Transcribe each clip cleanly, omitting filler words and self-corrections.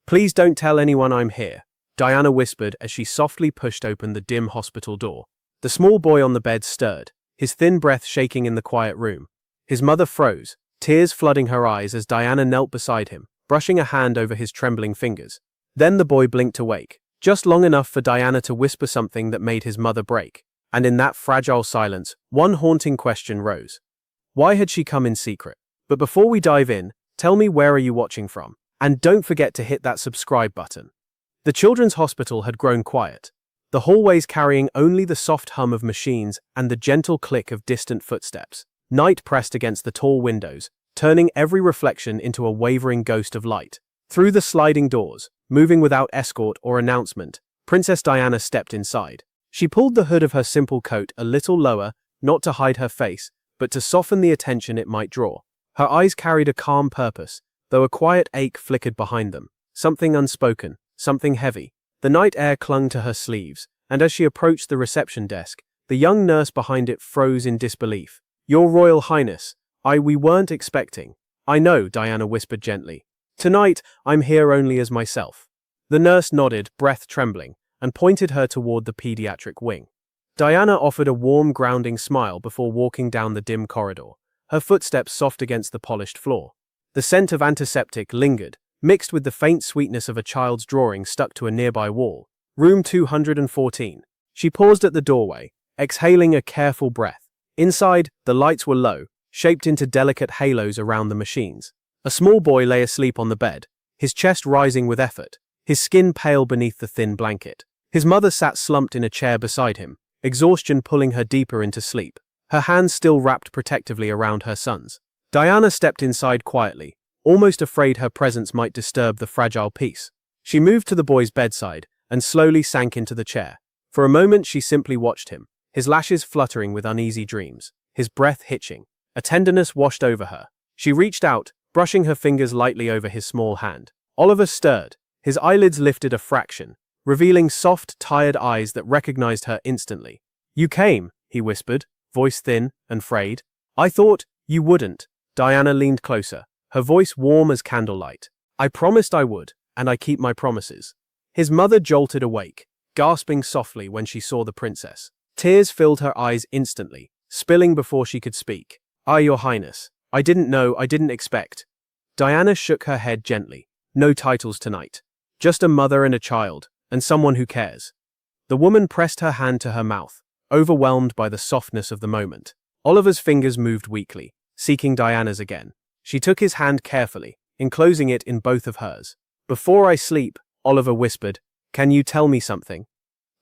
Please don't tell anyone I'm here, Diana whispered as she softly pushed open the dim hospital door. The small boy on the bed stirred, his thin breath shaking in the quiet room. His mother froze, tears flooding her eyes as Diana knelt beside him, brushing a hand over his trembling fingers. Then the boy blinked awake, just long enough for Diana to whisper something that made his mother break. And in that fragile silence, one haunting question rose. Why had she come in secret? But before we dive in, tell me, where are you watching from? And don't forget to hit that subscribe button. The children's hospital had grown quiet, the hallways carrying only the soft hum of machines and the gentle click of distant footsteps. Night pressed against the tall windows, turning every reflection into a wavering ghost of light. Through the sliding doors, moving without escort or announcement, Princess Diana stepped inside. She pulled the hood of her simple coat a little lower, not to hide her face, but to soften the attention it might draw. Her eyes carried a calm purpose, though a quiet ache flickered behind them, something unspoken, something heavy. The night air clung to her sleeves, and as she approached the reception desk, the young nurse behind it froze in disbelief. Your Royal Highness, we weren't expecting. I know, Diana whispered gently. Tonight, I'm here only as myself. The nurse nodded, breath trembling, and pointed her toward the pediatric wing. Diana offered a warm, grounding smile before walking down the dim corridor, her footsteps soft against the polished floor. The scent of antiseptic lingered, mixed with the faint sweetness of a child's drawing stuck to a nearby wall. Room 214. She paused at the doorway, exhaling a careful breath. Inside, the lights were low, shaped into delicate halos around the machines. A small boy lay asleep on the bed, his chest rising with effort, his skin pale beneath the thin blanket. His mother sat slumped in a chair beside him, exhaustion pulling her deeper into sleep, her hands still wrapped protectively around her son's. Diana stepped inside quietly, almost afraid her presence might disturb the fragile peace. She moved to the boy's bedside and slowly sank into the chair. For a moment she simply watched him, his lashes fluttering with uneasy dreams, his breath hitching. A tenderness washed over her. She reached out, brushing her fingers lightly over his small hand. Oliver stirred, his eyelids lifted a fraction, revealing soft, tired eyes that recognized her instantly. You came, he whispered, voice thin and frayed. I thought you wouldn't. Diana leaned closer, her voice warm as candlelight. I promised I would, and I keep my promises. His mother jolted awake, gasping softly when she saw the princess. Tears filled her eyes instantly, spilling before she could speak. Your Highness, I didn't know, I didn't expect. Diana shook her head gently. No titles tonight. Just a mother and a child, and someone who cares. The woman pressed her hand to her mouth, overwhelmed by the softness of the moment. Oliver's fingers moved weakly, seeking Diana's again. She took his hand carefully, enclosing it in both of hers. Before I sleep, Oliver whispered, can you tell me something?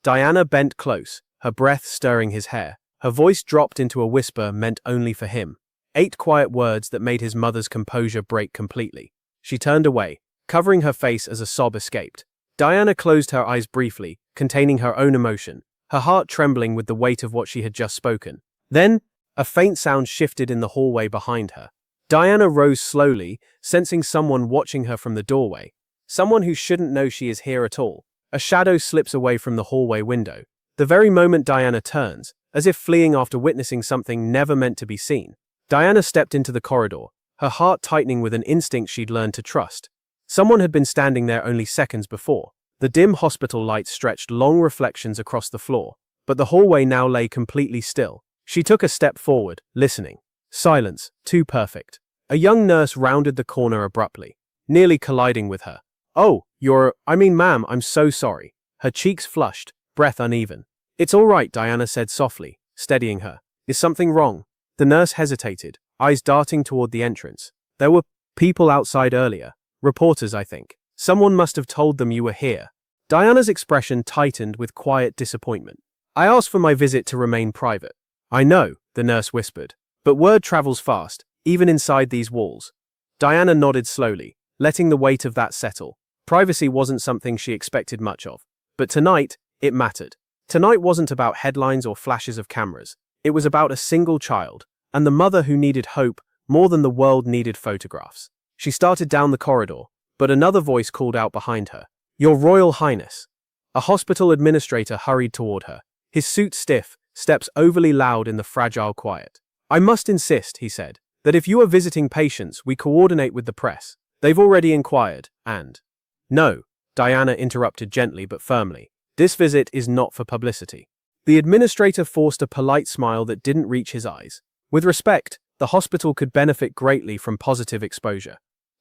Diana bent close, her breath stirring his hair. Her voice dropped into a whisper meant only for him. 8 quiet words that made his mother's composure break completely. She turned away, covering her face as a sob escaped. Diana closed her eyes briefly, containing her own emotion, her heart trembling with the weight of what she had just spoken. Then, a faint sound shifted in the hallway behind her. Diana rose slowly, sensing someone watching her from the doorway. Someone who shouldn't know she is here at all. A shadow slips away from the hallway window. The very moment Diana turns, as if fleeing after witnessing something never meant to be seen. Diana stepped into the corridor, her heart tightening with an instinct she'd learned to trust. Someone had been standing there only seconds before. The dim hospital lights stretched long reflections across the floor, but the hallway now lay completely still. She took a step forward, listening. Silence, too perfect. A young nurse rounded the corner abruptly, nearly colliding with her. Oh, ma'am, I'm so sorry. Her cheeks flushed, breath uneven. It's all right, Diana said softly, steadying her. Is something wrong? The nurse hesitated, eyes darting toward the entrance. There were people outside earlier. Reporters, I think. Someone must have told them you were here. Diana's expression tightened with quiet disappointment. I asked for my visit to remain private. I know, the nurse whispered. But word travels fast, even inside these walls. Diana nodded slowly, letting the weight of that settle. Privacy wasn't something she expected much of. But tonight, it mattered. Tonight wasn't about headlines or flashes of cameras. It was about a single child, and the mother who needed hope more than the world needed photographs. She started down the corridor, but another voice called out behind her. Your Royal Highness. A hospital administrator hurried toward her, his suit stiff, steps overly loud in the fragile quiet. I must insist, he said, that if you are visiting patients, we coordinate with the press. They've already inquired, and... No, Diana interrupted gently but firmly. This visit is not for publicity. The administrator forced a polite smile that didn't reach his eyes. With respect, the hospital could benefit greatly from positive exposure.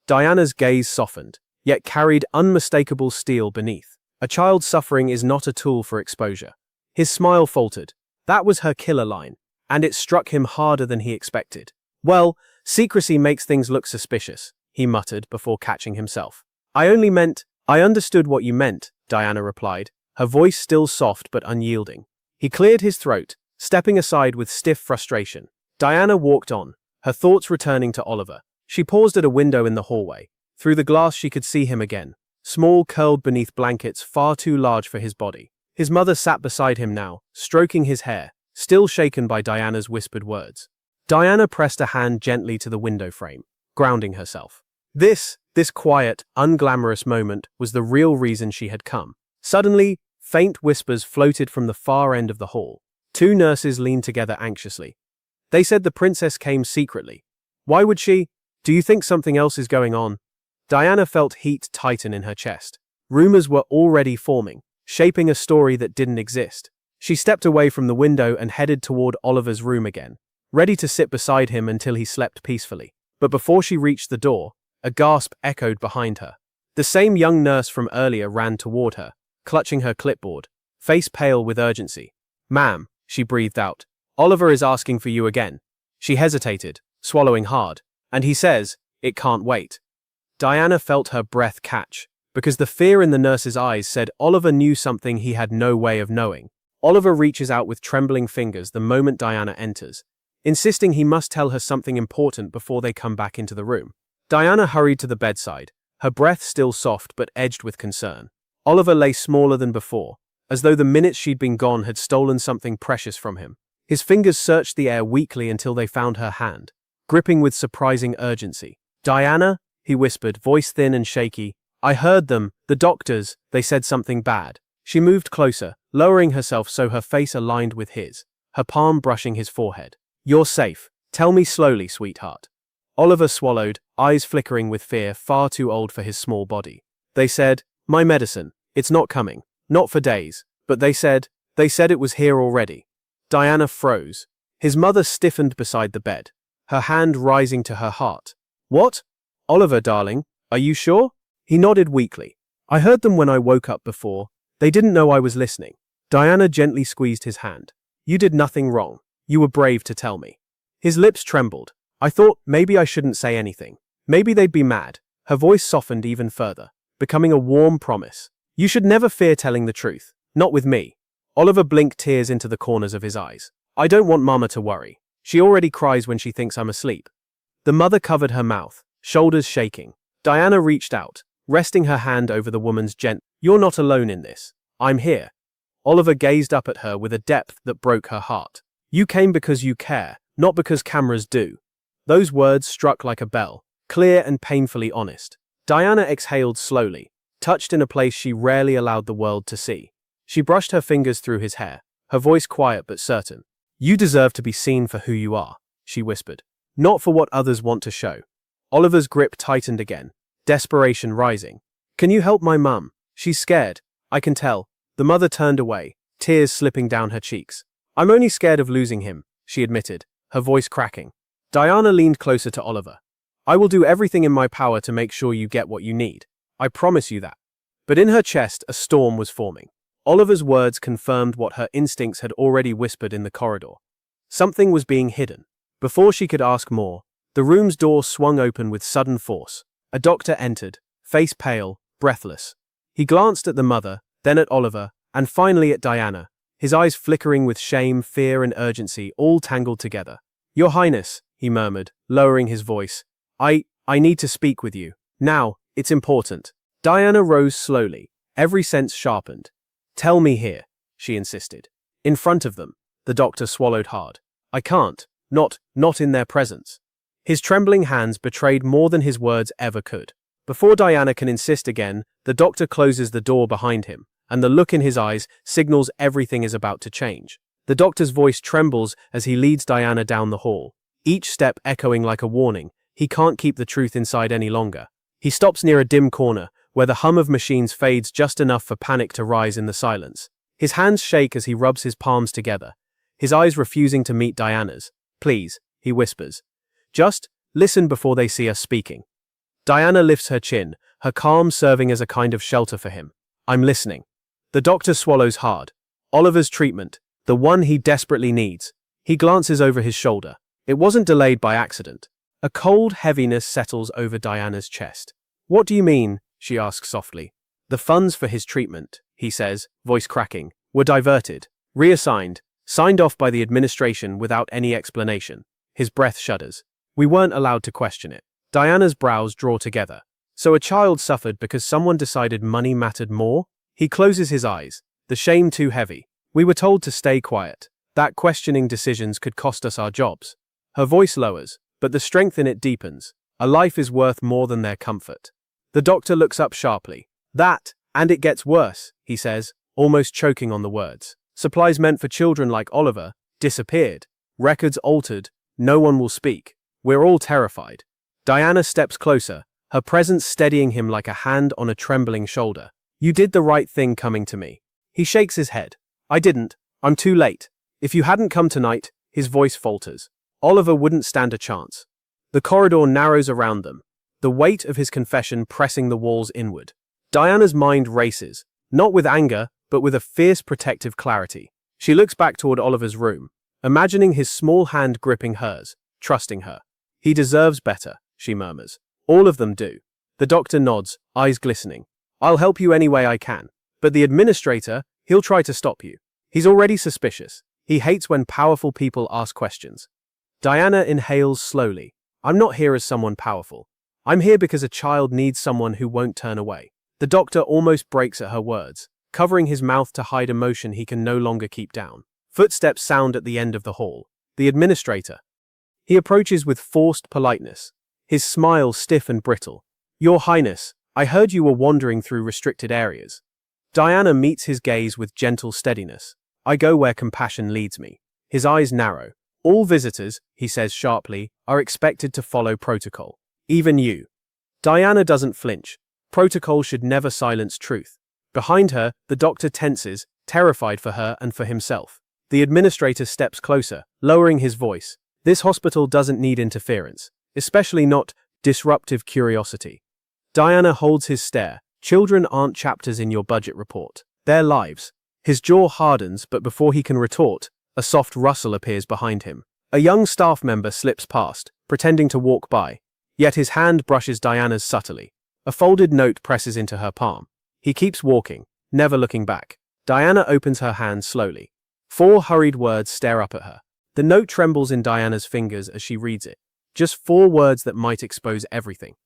Diana's gaze softened, yet carried unmistakable steel beneath. A child's suffering is not a tool for exposure. His smile faltered. That was her killer line, and it struck him harder than he expected. Well, secrecy makes things look suspicious, he muttered before catching himself. I understood what you meant, Diana replied, her voice still soft but unyielding. He cleared his throat, stepping aside with stiff frustration. Diana walked on, her thoughts returning to Oliver. She paused at a window in the hallway. Through the glass she could see him again, small, curled beneath blankets far too large for his body. His mother sat beside him now, stroking his hair, still shaken by Diana's whispered words. Diana pressed a hand gently to the window frame, grounding herself. This quiet, unglamorous moment was the real reason she had come. Suddenly, faint whispers floated from the far end of the hall. Two nurses leaned together anxiously. They said the princess came secretly. Why would she? Do you think something else is going on? Diana felt heat tighten in her chest. Rumors were already forming, shaping a story that didn't exist. She stepped away from the window and headed toward Oliver's room again, ready to sit beside him until he slept peacefully. But before she reached the door, a gasp echoed behind her. The same young nurse from earlier ran toward her, clutching her clipboard, face pale with urgency. Ma'am, she breathed out, Oliver is asking for you again. She hesitated, swallowing hard, and he says, it can't wait. Diana felt her breath catch, because the fear in the nurse's eyes said Oliver knew something he had no way of knowing. Oliver reaches out with trembling fingers the moment Diana enters, insisting he must tell her something important before they come back into the room. Diana hurried to the bedside, her breath still soft but edged with concern. Oliver lay smaller than before, as though the minutes she'd been gone had stolen something precious from him. His fingers searched the air weakly until they found her hand, gripping with surprising urgency. Diana, he whispered, voice thin and shaky. I heard them, the doctors, they said something bad. She moved closer, lowering herself so her face aligned with his, her palm brushing his forehead. You're safe. Tell me slowly, sweetheart. Oliver swallowed, eyes flickering with fear, far too old for his small body. They said, my medicine, it's not coming. Not for days, but they said it was here already. Diana froze. His mother stiffened beside the bed, her hand rising to her heart. What? Oliver, darling, are you sure? He nodded weakly. I heard them when I woke up before. They didn't know I was listening. Diana gently squeezed his hand. You did nothing wrong. You were brave to tell me. His lips trembled. I thought maybe I shouldn't say anything. Maybe they'd be mad. Her voice softened even further, becoming a warm promise. You should never fear telling the truth. Not with me. Oliver blinked tears into the corners of his eyes. I don't want Mama to worry. She already cries when she thinks I'm asleep. The mother covered her mouth, shoulders shaking. Diana reached out, resting her hand over the woman's You're not alone in this. I'm here. Oliver gazed up at her with a depth that broke her heart. You came because you care, not because cameras do. Those words struck like a bell, clear and painfully honest. Diana exhaled slowly, touched in a place she rarely allowed the world to see. She brushed her fingers through his hair, her voice quiet but certain. You deserve to be seen for who you are, she whispered, not for what others want to show. Oliver's grip tightened again, desperation rising. Can you help my mum? She's scared, I can tell. The mother turned away, tears slipping down her cheeks. I'm only scared of losing him, she admitted, her voice cracking. Diana leaned closer to Oliver. I will do everything in my power to make sure you get what you need. I promise you that. But in her chest, a storm was forming. Oliver's words confirmed what her instincts had already whispered in the corridor. Something was being hidden. Before she could ask more, the room's door swung open with sudden force. A doctor entered, face pale, breathless. He glanced at the mother, then at Oliver, and finally at Diana, his eyes flickering with shame, fear, and urgency, all tangled together. Your Highness, he murmured, lowering his voice. I need to speak with you. Now, it's important. Diana rose slowly, every sense sharpened. Tell me here, she insisted. In front of them, the doctor swallowed hard. I can't, not in their presence. His trembling hands betrayed more than his words ever could. Before Diana can insist again, the doctor closes the door behind him, and the look in his eyes signals everything is about to change. The doctor's voice trembles as he leads Diana down the hall, each step echoing like a warning. He can't keep the truth inside any longer. He stops near a dim corner, where the hum of machines fades just enough for panic to rise in the silence. His hands shake as he rubs his palms together, his eyes refusing to meet Diana's. "Please," he whispers. "Just listen before they see us speaking." Diana lifts her chin, her calm serving as a kind of shelter for him. "I'm listening." The doctor swallows hard. Oliver's treatment, the one he desperately needs. He glances over his shoulder. It wasn't delayed by accident. A cold heaviness settles over Diana's chest. "What do you mean?" she asks softly. "The funds for his treatment," he says, voice cracking, "were diverted, reassigned, signed off by the administration without any explanation." His breath shudders. "We weren't allowed to question it." Diana's brows draw together. "So a child suffered because someone decided money mattered more?" He closes his eyes, the shame too heavy. "We were told to stay quiet, that questioning decisions could cost us our jobs." Her voice lowers, but the strength in it deepens. A life is worth more than their comfort. The doctor looks up sharply. "That, and it gets worse," he says, almost choking on the words. "Supplies meant for children like Oliver disappeared. Records altered. No one will speak. We're all terrified." Diana steps closer, her presence steadying him like a hand on a trembling shoulder. "You did the right thing coming to me." He shakes his head. "I didn't. I'm too late. If you hadn't come tonight," his voice falters, "Oliver wouldn't stand a chance." The corridor narrows around them, the weight of his confession pressing the walls inward. Diana's mind races, not with anger, but with a fierce protective clarity. She looks back toward Oliver's room, imagining his small hand gripping hers, trusting her. "He deserves better," she murmurs. "All of them do." The doctor nods, eyes glistening. "I'll help you any way I can. But the administrator, he'll try to stop you. He's already suspicious. He hates when powerful people ask questions." Diana inhales slowly. "I'm not here as someone powerful. I'm here because a child needs someone who won't turn away." The doctor almost breaks at her words, covering his mouth to hide emotion he can no longer keep down. Footsteps sound at the end of the hall. The administrator. He approaches with forced politeness, his smile stiff and brittle. "Your Highness, I heard you were wandering through restricted areas." Diana meets his gaze with gentle steadiness. "I go where compassion leads me." His eyes narrow. "All visitors," he says sharply, "are expected to follow protocol. Even you." Diana doesn't flinch. Protocol should never silence truth. Behind her, the doctor tenses, terrified for her and for himself. The administrator steps closer, lowering his voice. "This hospital doesn't need interference, especially not disruptive curiosity." Diana holds his stare. "Children aren't chapters in your budget report. They're lives." His jaw hardens, but before he can retort, a soft rustle appears behind him. A young staff member slips past, pretending to walk by. Yet his hand brushes Diana's subtly. A folded note presses into her palm. He keeps walking, never looking back. Diana opens her hand slowly. 4 hurried words stare up at her. The note trembles in Diana's fingers as she reads it. Just 4 words that might expose everything.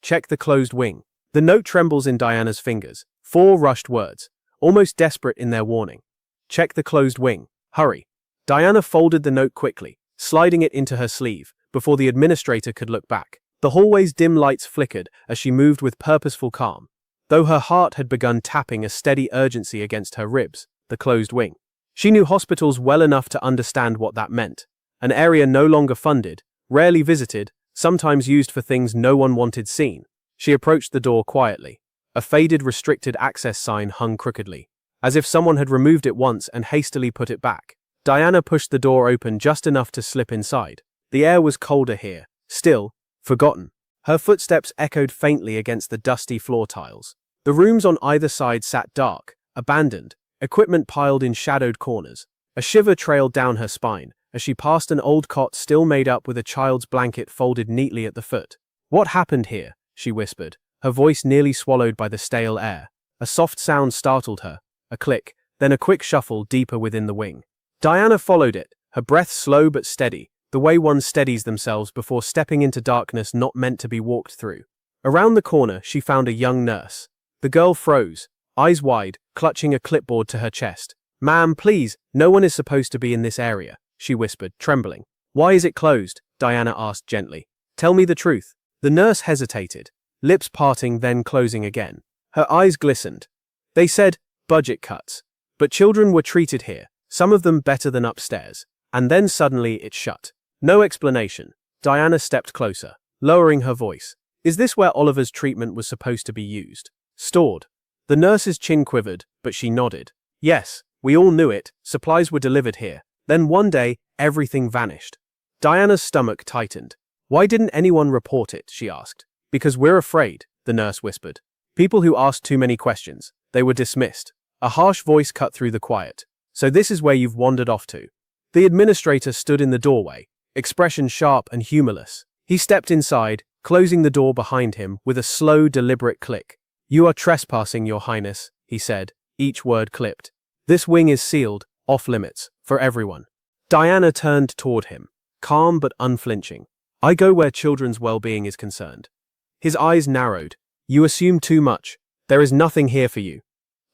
"Check the closed wing." The note trembles in Diana's fingers. 4 rushed words, almost desperate in their warning. "Check the closed wing. Hurry." Diana folded the note quickly, sliding it into her sleeve, before the administrator could look back. The hallway's dim lights flickered as she moved with purposeful calm, though her heart had begun tapping a steady urgency against her ribs. The closed wing. She knew hospitals well enough to understand what that meant. An area no longer funded, rarely visited, sometimes used for things no one wanted seen. She approached the door quietly. A faded restricted access sign hung crookedly, as if someone had removed it once and hastily put it back. Diana pushed the door open just enough to slip inside. The air was colder here, still, forgotten. Her footsteps echoed faintly against the dusty floor tiles. The rooms on either side sat dark, abandoned, equipment piled in shadowed corners. A shiver trailed down her spine as she passed an old cot still made up with a child's blanket folded neatly at the foot. "What happened here?" she whispered, her voice nearly swallowed by the stale air. A soft sound startled her, a click, then a quick shuffle deeper within the wing. Diana followed it, her breath slow but steady, the way one steadies themselves before stepping into darkness not meant to be walked through. Around the corner, she found a young nurse. The girl froze, eyes wide, clutching a clipboard to her chest. "Ma'am, please, no one is supposed to be in this area," she whispered, trembling. "Why is it closed?" Diana asked gently. "Tell me the truth." The nurse hesitated, lips parting then closing again. Her eyes glistened. "They said, budget cuts. But children were treated here, some of them better than upstairs." And then suddenly it shut. No explanation. Diana stepped closer, lowering her voice. "Is this where Oliver's treatment was supposed to be used?" Stored. The nurse's chin quivered, but she nodded. Yes, we all knew it. Supplies were delivered here. Then one day, everything vanished. Diana's stomach tightened. Why didn't anyone report it? She asked. Because we're afraid, the nurse whispered. People who asked too many questions. They were dismissed. A harsh voice cut through the quiet. So this is where you've wandered off to. The administrator stood in the doorway, expression sharp and humorless. He stepped inside, closing the door behind him with a slow, deliberate click. You are trespassing, Your Highness, he said, each word clipped. This wing is sealed, off limits, for everyone. Diana turned toward him, calm but unflinching. I go where children's well-being is concerned. His eyes narrowed. You assume too much. There is nothing here for you.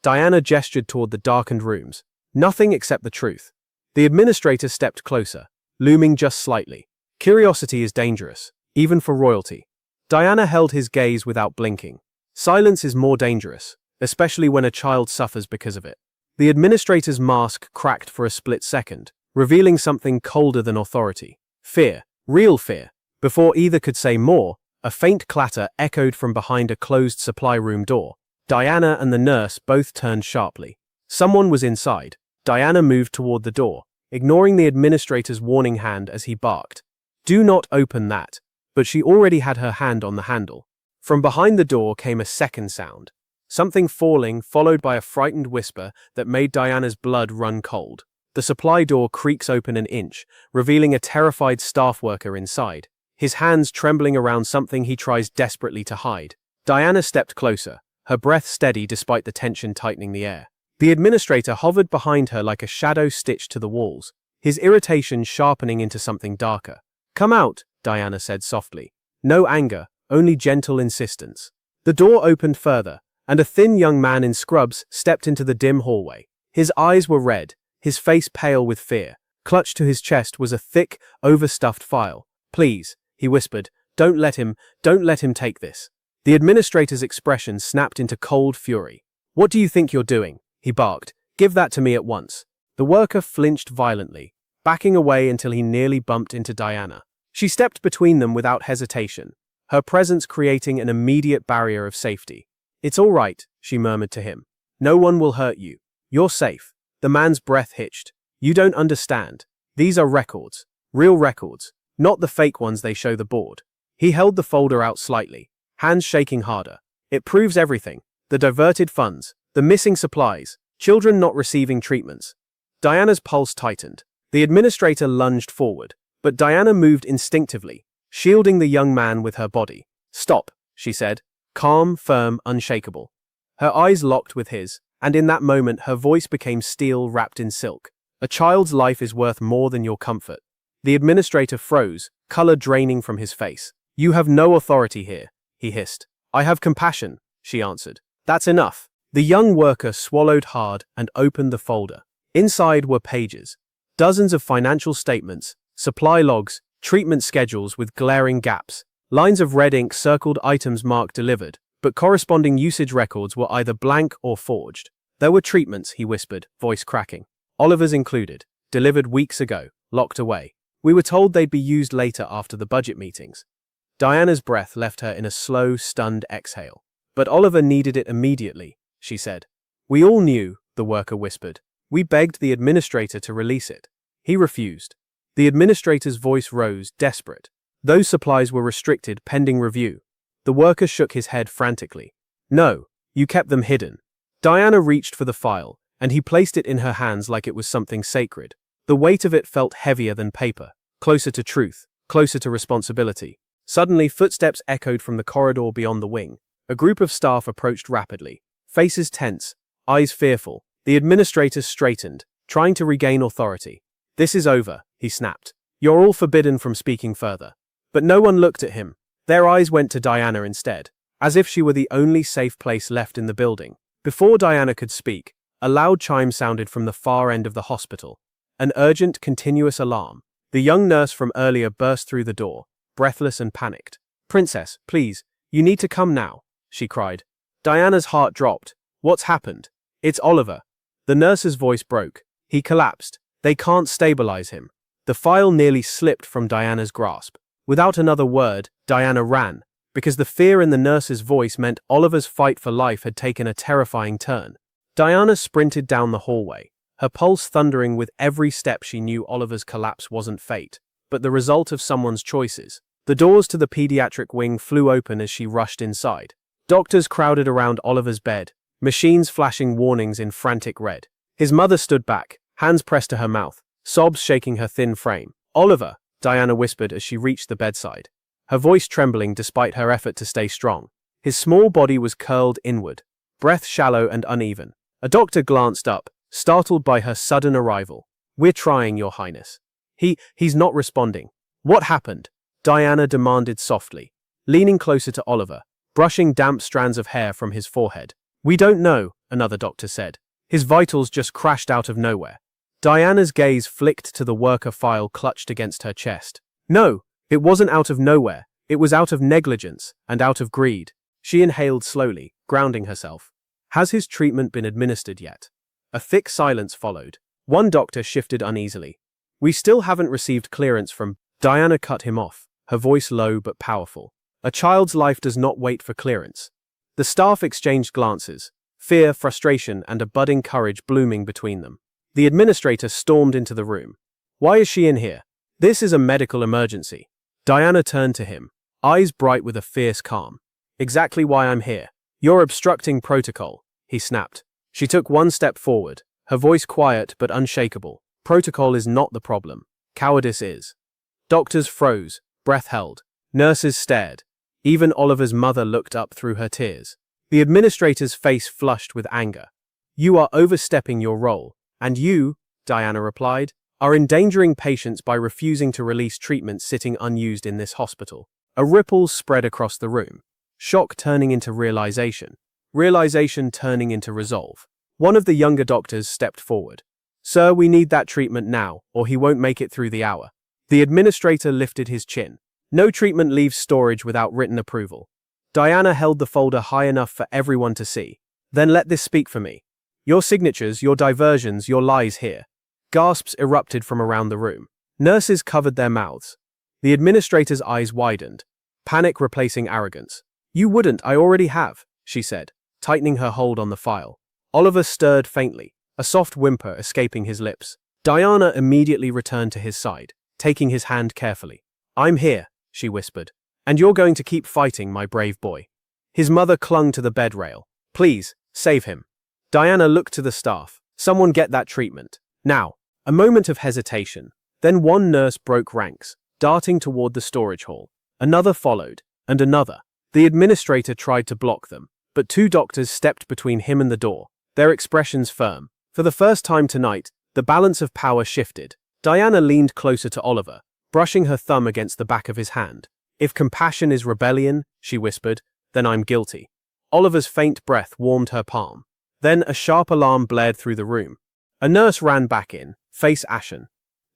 Diana gestured toward the darkened rooms. Nothing except the truth. The administrator stepped closer, looming just slightly. Curiosity is dangerous, even for royalty. Diana held his gaze without blinking. Silence is more dangerous, especially when a child suffers because of it. The administrator's mask cracked for a split second, revealing something colder than authority. Fear, real fear. Before either could say more, a faint clatter echoed from behind a closed supply room door. Diana and the nurse both turned sharply. Someone was inside. Diana moved toward the door, ignoring the administrator's warning hand as he barked. Do not open that. But she already had her hand on the handle. From behind the door came a second sound. Something falling, followed by a frightened whisper that made Diana's blood run cold. The supply door creaks open an inch, revealing a terrified staff worker inside, his hands trembling around something he tries desperately to hide. Diana stepped closer, her breath steady despite the tension tightening the air. The administrator hovered behind her like a shadow stitched to the walls, his irritation sharpening into something darker. Come out, Diana said softly. No anger, only gentle insistence. The door opened further, and a thin young man in scrubs stepped into the dim hallway. His eyes were red, his face pale with fear. Clutched to his chest was a thick, overstuffed file. Please, he whispered, don't let him take this. The administrator's expression snapped into cold fury. What do you think you're doing? He barked. Give that to me at once. The worker flinched violently, backing away until he nearly bumped into Diana. She stepped between them without hesitation, her presence creating an immediate barrier of safety. It's all right, she murmured to him. No one will hurt you. You're safe. The man's breath hitched. You don't understand. These are records. Real records. Not the fake ones they show the board. He held the folder out slightly, hands shaking harder. It proves everything. The diverted funds, the missing supplies, children not receiving treatments. Diana's pulse tightened. The administrator lunged forward, but Diana moved instinctively, shielding the young man with her body. Stop, she said, calm, firm, unshakable. Her eyes locked with his, and in that moment her voice became steel wrapped in silk. A child's life is worth more than your comfort. The administrator froze, color draining from his face. You have no authority here, he hissed. I have compassion, she answered. That's enough. The young worker swallowed hard and opened the folder. Inside were pages. Dozens of financial statements, supply logs, treatment schedules with glaring gaps. Lines of red ink circled items marked delivered, but corresponding usage records were either blank or forged. There were treatments, he whispered, voice cracking. Oliver's included. Delivered weeks ago. Locked away. We were told they'd be used later after the budget meetings. Diana's breath left her in a slow, stunned exhale. But Oliver needed it immediately, she said. We all knew, the worker whispered. We begged the administrator to release it. He refused. The administrator's voice rose, desperate. Those supplies were restricted pending review. The worker shook his head frantically. No, you kept them hidden. Diana reached for the file, and he placed it in her hands like it was something sacred. The weight of it felt heavier than paper, closer to truth, closer to responsibility. Suddenly, footsteps echoed from the corridor beyond the wing. A group of staff approached rapidly, faces tense, eyes fearful. The administrator straightened, trying to regain authority. This is over, he snapped. You're all forbidden from speaking further. But no one looked at him. Their eyes went to Diana instead, as if she were the only safe place left in the building. Before Diana could speak, a loud chime sounded from the far end of the hospital. An urgent, continuous alarm. The young nurse from earlier burst through the door, breathless and panicked. Princess, please, you need to come now, she cried. Diana's heart dropped. What's happened? It's Oliver. The nurse's voice broke. He collapsed. They can't stabilize him. The file nearly slipped from Diana's grasp. Without another word, Diana ran, because the fear in the nurse's voice meant Oliver's fight for life had taken a terrifying turn. Diana sprinted down the hallway, her pulse thundering with every step. She knew Oliver's collapse wasn't fate, but the result of someone's choices. The doors to the pediatric wing flew open as she rushed inside. Doctors crowded around Oliver's bed, machines flashing warnings in frantic red. His mother stood back, hands pressed to her mouth, sobs shaking her thin frame. "Oliver," Diana whispered as she reached the bedside, her voice trembling despite her effort to stay strong. His small body was curled inward, breath shallow and uneven. A doctor glanced up, startled by her sudden arrival. "We're trying, Your Highness." He's not responding." "What happened?" Diana demanded softly, leaning closer to Oliver, brushing damp strands of hair from his forehead. "We don't know," another doctor said. "His vitals just crashed out of nowhere." Diana's gaze flicked to the worker file clutched against her chest. "No, it wasn't out of nowhere. It was out of negligence and out of greed." She inhaled slowly, grounding herself. "Has his treatment been administered yet?" A thick silence followed. One doctor shifted uneasily. "We still haven't received clearance from—" Diana cut him off, her voice low but powerful. "A child's life does not wait for clearance." The staff exchanged glances, fear, frustration, and a budding courage blooming between them. The administrator stormed into the room. "Why is she in here? This is a medical emergency." Diana turned to him, eyes bright with a fierce calm. "Exactly why I'm here. You're obstructing protocol," he snapped. She took one step forward, her voice quiet but unshakable. "Protocol is not the problem. Cowardice is." Doctors froze, breath held. Nurses stared. Even Oliver's mother looked up through her tears. The administrator's face flushed with anger. "You are overstepping your role, and you," Diana replied, "are endangering patients by refusing to release treatment sitting unused in this hospital." A ripple spread across the room, shock turning into realization, realization turning into resolve. One of the younger doctors stepped forward. "Sir, we need that treatment now, or he won't make it through the hour." The administrator lifted his chin. "No treatment leaves storage without written approval." Diana held the folder high enough for everyone to see. "Then let this speak for me. Your signatures, your diversions, your lies here." Gasps erupted from around the room. Nurses covered their mouths. The administrator's eyes widened, panic replacing arrogance. "You wouldn't, I already have," she said, tightening her hold on the file. Oliver stirred faintly, a soft whimper escaping his lips. Diana immediately returned to his side, taking his hand carefully. "I'm here," she whispered, "and you're going to keep fighting, my brave boy." His mother clung to the bed rail. "Please, save him." Diana looked to the staff. "Someone get that treatment. Now." A moment of hesitation. Then one nurse broke ranks, darting toward the storage hall. Another followed, and another. The administrator tried to block them, but two doctors stepped between him and the door, their expressions firm. For the first time tonight, the balance of power shifted. Diana leaned closer to Oliver, brushing her thumb against the back of his hand. "If compassion is rebellion," she whispered, "then I'm guilty." Oliver's faint breath warmed her palm. Then a sharp alarm blared through the room. A nurse ran back in, face ashen.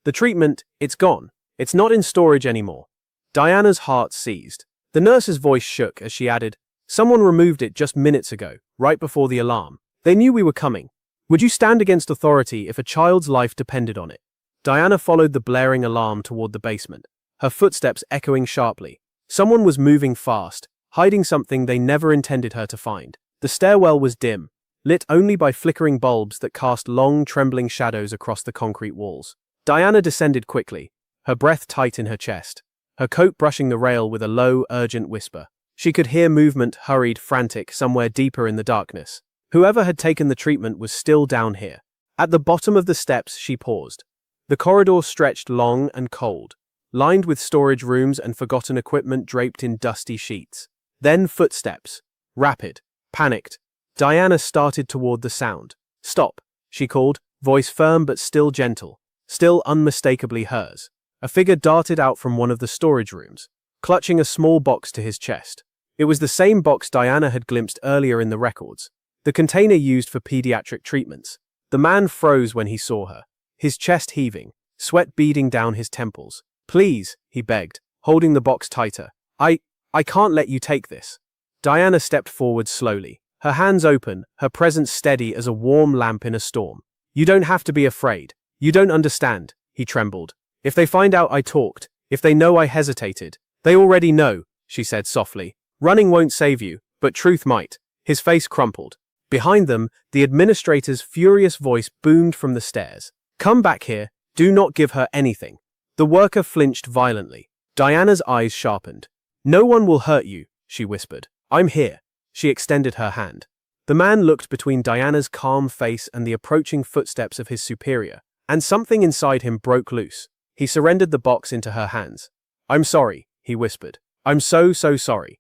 "The treatment, it's gone. It's not in storage anymore." Diana's heart seized. The nurse's voice shook as she added, "Someone removed it just minutes ago, right before the alarm. They knew we were coming. Would you stand against authority if a child's life depended on it?" Diana followed the blaring alarm toward the basement, her footsteps echoing sharply. Someone was moving fast, hiding something they never intended her to find. The stairwell was dim, lit only by flickering bulbs that cast long, trembling shadows across the concrete walls. Diana descended quickly, her breath tight in her chest, her coat brushing the rail with a low, urgent whisper. She could hear movement, hurried, frantic, somewhere deeper in the darkness. Whoever had taken the treatment was still down here. At the bottom of the steps, she paused. The corridor stretched long and cold, lined with storage rooms and forgotten equipment draped in dusty sheets. Then footsteps. Rapid. Panicked. Diana started toward the sound. "Stop," she called, voice firm but still gentle, still unmistakably hers. A figure darted out from one of the storage rooms, clutching a small box to his chest. It was the same box Diana had glimpsed earlier in the records, the container used for pediatric treatments. The man froze when he saw her, his chest heaving, sweat beading down his temples. "Please," he begged, holding the box tighter. I can't let you take this." Diana stepped forward slowly, her hands open, her presence steady as a warm lamp in a storm. "You don't have to be afraid. You don't understand," he trembled. "If they find out I talked, if they know I hesitated—" "They already know," she said softly, Running won't save you, but truth might. His face crumpled. Behind them, the administrator's furious voice boomed from the stairs. Come back here, do not give her anything. The worker flinched violently. Diana's eyes sharpened. No one will hurt you, she whispered. I'm here. She extended her hand. The man looked between Diana's calm face and the approaching footsteps of his superior, and something inside him broke loose. He surrendered the box into her hands. I'm sorry, he whispered. I'm so sorry.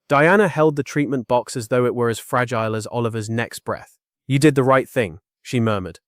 Diana held the treatment box as though it were as fragile as Oliver's next breath. You did the right thing, she murmured.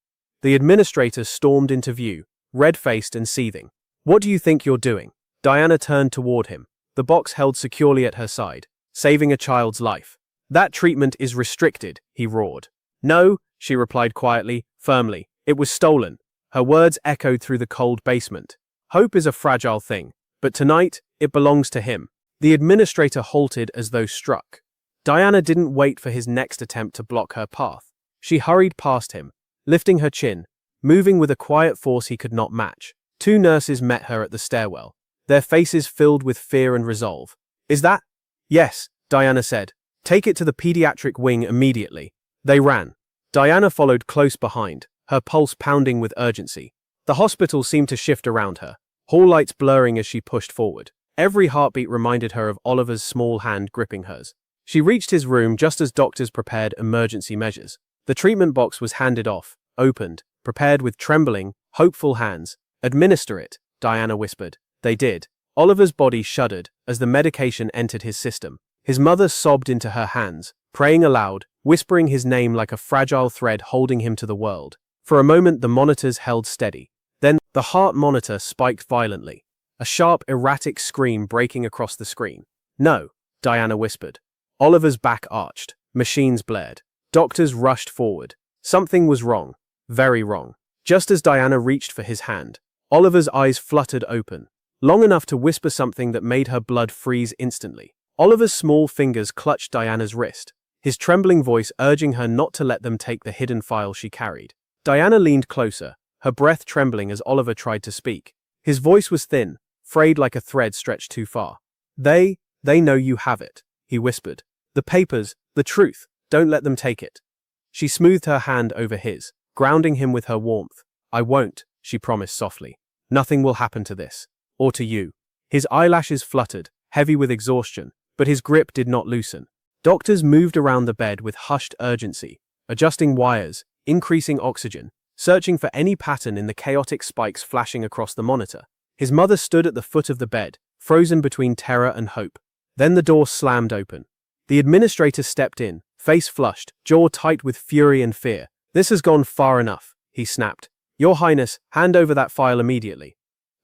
The administrator stormed into view, red-faced and seething. What do you think you're doing? Diana turned toward him, the box held securely at her side, saving a child's life. That treatment is restricted, he roared. No, she replied quietly, firmly. It was stolen. Her words echoed through the cold basement. Hope is a fragile thing, but tonight, it belongs to him. The administrator halted as though struck. Diana didn't wait for his next attempt to block her path. She hurried past him, lifting her chin, moving with a quiet force he could not match. Two nurses met her at the stairwell, their faces filled with fear and resolve. Is that? Yes, Diana said. Take it to the pediatric wing immediately. They ran. Diana followed close behind, her pulse pounding with urgency. The hospital seemed to shift around her, hall lights blurring as she pushed forward. Every heartbeat reminded her of Oliver's small hand gripping hers. She reached his room just as doctors prepared emergency measures. The treatment box was handed off, opened, prepared with trembling, hopeful hands. Administer it, Diana whispered. They did. Oliver's body shuddered as the medication entered his system. His mother sobbed into her hands, praying aloud, whispering his name like a fragile thread holding him to the world. For a moment the monitors held steady. Then, the heart monitor spiked violently, a sharp, erratic scream breaking across the screen. No, Diana whispered. Oliver's back arched. Machines blared. Doctors rushed forward. Something was wrong. Very wrong. Just as Diana reached for his hand, Oliver's eyes fluttered open, long enough to whisper something that made her blood freeze instantly. Oliver's small fingers clutched Diana's wrist, his trembling voice urging her not to let them take the hidden file she carried. Diana leaned closer, her breath trembling as Oliver tried to speak. His voice was thin, frayed like a thread stretched too far. They know you have it, he whispered. The papers, the truth, don't let them take it. She smoothed her hand over his, grounding him with her warmth. I won't, she promised softly. Nothing will happen to this. Or to you. His eyelashes fluttered, heavy with exhaustion, but his grip did not loosen. Doctors moved around the bed with hushed urgency, adjusting wires, increasing oxygen, searching for any pattern in the chaotic spikes flashing across the monitor. His mother stood at the foot of the bed, frozen between terror and hope. Then the door slammed open. The administrator stepped in, face flushed, jaw tight with fury and fear. This has gone far enough, he snapped. Your Highness, hand over that file immediately.